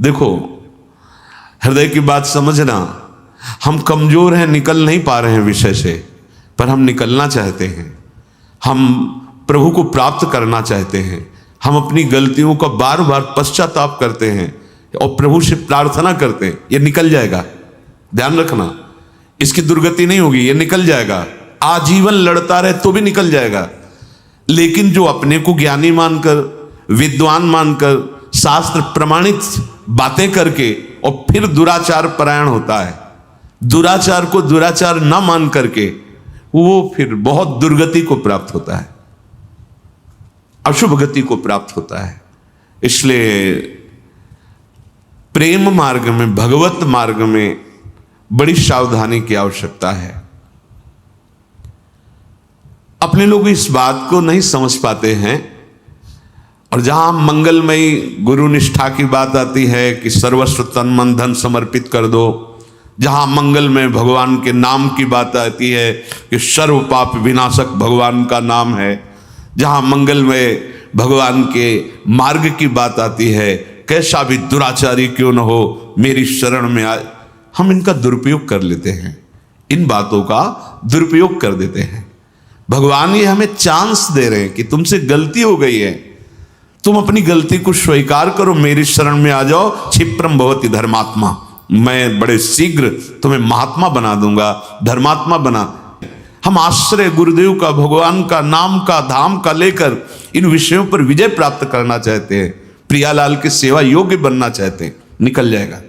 देखो, हृदय की बात समझना, हम कमजोर हैं, निकल नहीं पा रहे हैं विषय से, पर हम निकलना चाहते हैं, हम प्रभु को प्राप्त करना चाहते हैं, हम अपनी गलतियों का बार बार पश्चाताप करते हैं और प्रभु से प्रार्थना करते हैं। ये निकल जाएगा, ध्यान रखना, इसकी दुर्गति नहीं होगी, ये निकल जाएगा। आजीवन लड़ता रहे तो भी निकल जाएगा। लेकिन जो अपने को ज्ञानी मानकर, विद्वान मानकर, शास्त्र प्रमाणित बातें करके और फिर दुराचार परायण होता है, दुराचार को दुराचार न मान करके, वो फिर बहुत दुर्गति को प्राप्त होता है, अशुभ गति को प्राप्त होता है। इसलिए प्रेम मार्ग में, भगवत मार्ग में बड़ी सावधानी की आवश्यकता है। अपने लोग इस बात को नहीं समझ पाते हैं, और जहां मंगलमयी गुरु निष्ठा की बात आती है कि सर्वस्व तन मन धन समर्पित कर दो, जहां मंगलमय भगवान के नाम की बात आती है कि सर्व पाप विनाशक भगवान का नाम है, जहां मंगलमय भगवान के मार्ग की बात आती है, कैसा भी दुराचारी क्यों न हो मेरी शरण में आए, हम इनका दुरुपयोग कर लेते हैं, इन बातों का दुरुपयोग कर देते हैं। भगवान ये हमें चांस दे रहे हैं कि तुमसे गलती हो गई है, तुम अपनी गलती को स्वीकार करो, मेरी शरण में आ जाओ, क्षिप्रम भवति धर्मात्मा, मैं बड़े शीघ्र तुम्हें महात्मा बना दूंगा, धर्मात्मा बना। हम आश्रय गुरुदेव का, भगवान का, नाम का, धाम का लेकर इन विषयों पर विजय प्राप्त करना चाहते हैं, प्रियालाल की सेवा योग्य बनना चाहते हैं, निकल जाएगा।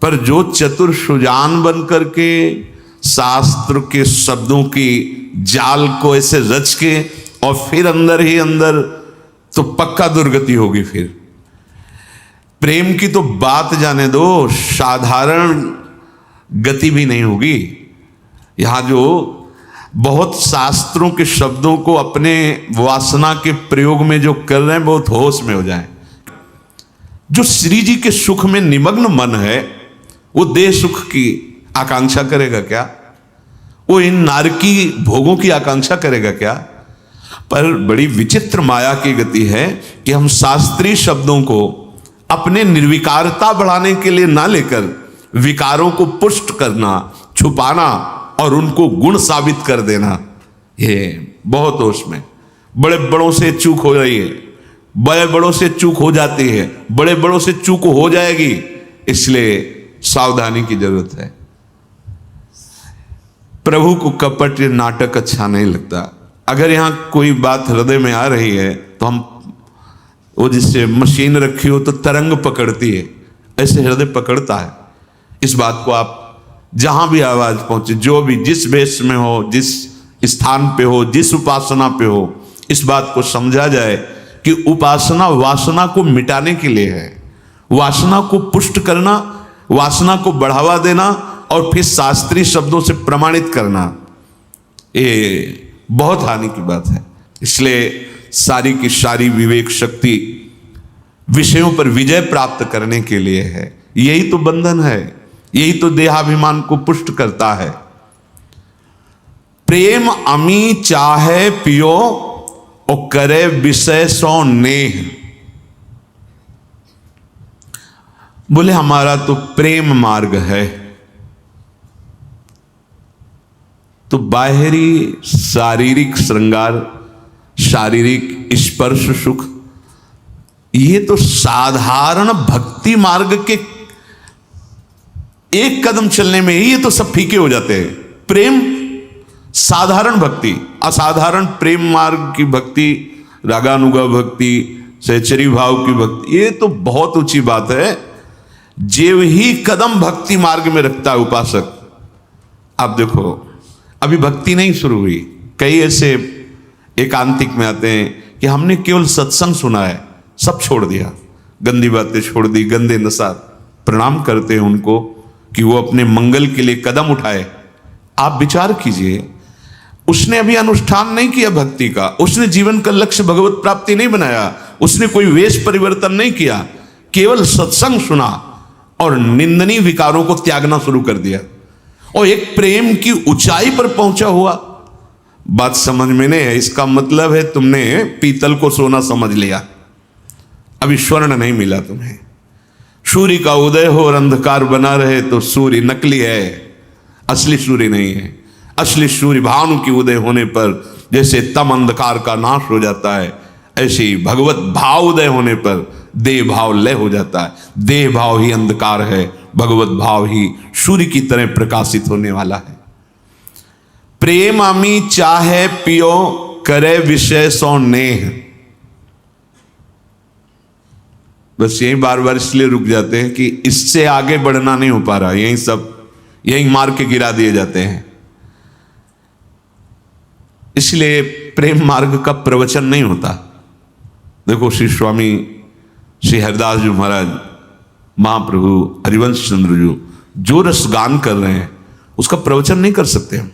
पर जो चतुर सुजान बन करके शास्त्र के शब्दों की जाल को ऐसे रच के और फिर अंदर ही अंदर, तो पक्का दुर्गति होगी। फिर प्रेम की तो बात जाने दो, साधारण गति भी नहीं होगी। यहां जो बहुत शास्त्रों के शब्दों को अपने वासना के प्रयोग में जो कर रहे हैं, बहुत होश में हो जाएं। जो श्री जी के सुख में निमग्न मन है, वो देह सुख की आकांक्षा करेगा क्या? वो इन नारकी भोगों की आकांक्षा करेगा क्या? पर बड़ी विचित्र माया की गति है कि हम शास्त्रीय शब्दों को अपने निर्विकारता बढ़ाने के लिए ना लेकर विकारों को पुष्ट करना, छुपाना और उनको गुण साबित कर देना, ये बहुत होश में। बड़े बड़ों से चूक हो रही है, बड़े बड़ों से चूक हो जाती है, बड़े बड़ों से चूक हो जाएगी, इसलिए सावधानी की जरूरत है। प्रभु को कपट नाटक अच्छा नहीं लगता। अगर यहां कोई बात हृदय में आ रही है तो हम, वो जिससे मशीन रखी हो तो तरंग पकड़ती है, ऐसे हृदय पकड़ता है। इस बात को आप जहां भी आवाज पहुंचे, जो भी जिस वेश में हो, जिस स्थान पे हो, जिस उपासना पे हो, इस बात को समझा जाए कि उपासना वासना को मिटाने के लिए है, वासना को पुष्ट करना, वासना को बढ़ावा देना और फिर शास्त्रीय शब्दों से प्रमाणित करना, ये बहुत हानि की बात है। इसलिए सारी की सारी विवेक शक्ति विषयों पर विजय प्राप्त करने के लिए है। यही तो बंधन है, यही तो देहाभिमान को पुष्ट करता है। प्रेम अमी चाहे पियो और करे विषय सो नेह। बोले हमारा तो प्रेम मार्ग है, तो बाहरी शारीरिक श्रृंगार, शारीरिक स्पर्श सुख, ये तो साधारण भक्ति मार्ग के एक कदम चलने में ही ये तो सब फीके हो जाते हैं। प्रेम साधारण भक्ति, असाधारण प्रेम मार्ग की भक्ति, रागानुगा भक्ति, सहचरी भाव की भक्ति, ये तो बहुत ऊंची बात है। जेव ही कदम भक्ति मार्ग में रखता है उपासक। आप देखो, अभी भक्ति नहीं शुरू हुई, कई ऐसे एकांतिक में आते हैं कि हमने केवल सत्संग सुना है, सब छोड़ दिया, गंदी बातें छोड़ दी, गंदे नशा। प्रणाम करते हैं उनको कि वो अपने मंगल के लिए कदम उठाए। आप विचार कीजिए, उसने अभी अनुष्ठान नहीं किया भक्ति का, उसने जीवन का लक्ष्य भगवत प्राप्ति नहीं बनाया, उसने कोई वेश परिवर्तन नहीं किया, केवल सत्संग सुना और निंदनीय विकारों को त्यागना शुरू कर दिया और एक प्रेम की ऊंचाई पर पहुंचा हुआ। बात समझ में नहीं है, इसका मतलब है तुमने पीतल को सोना समझ लिया, अभी स्वर्ण नहीं मिला तुम्हें। सूर्य का उदय हो और अंधकार बना रहे तो सूर्य नकली है, असली सूर्य नहीं है। असली सूर्य भानु के उदय होने पर जैसे तम अंधकार का नाश हो जाता है, ऐसे ही भगवत भाव उदय होने पर देह भाव लय हो जाता है। देह भाव ही अंधकार है, भगवत भाव ही सूर्य की तरह प्रकाशित होने वाला है। प्रेम अमी चाहे पियो करे विषय सो नेह। बस यही बार बार इसलिए रुक जाते हैं कि इससे आगे बढ़ना नहीं हो पा रहा, यही मार के गिरा दिए जाते हैं। इसलिए प्रेम मार्ग का प्रवचन नहीं होता। देखो श्री स्वामी श्री हरिदास जी महाराज, महाप्रभु हरिवंश चंद्र जी जो रस गान कर रहे हैं उसका प्रवचन नहीं कर सकते हम।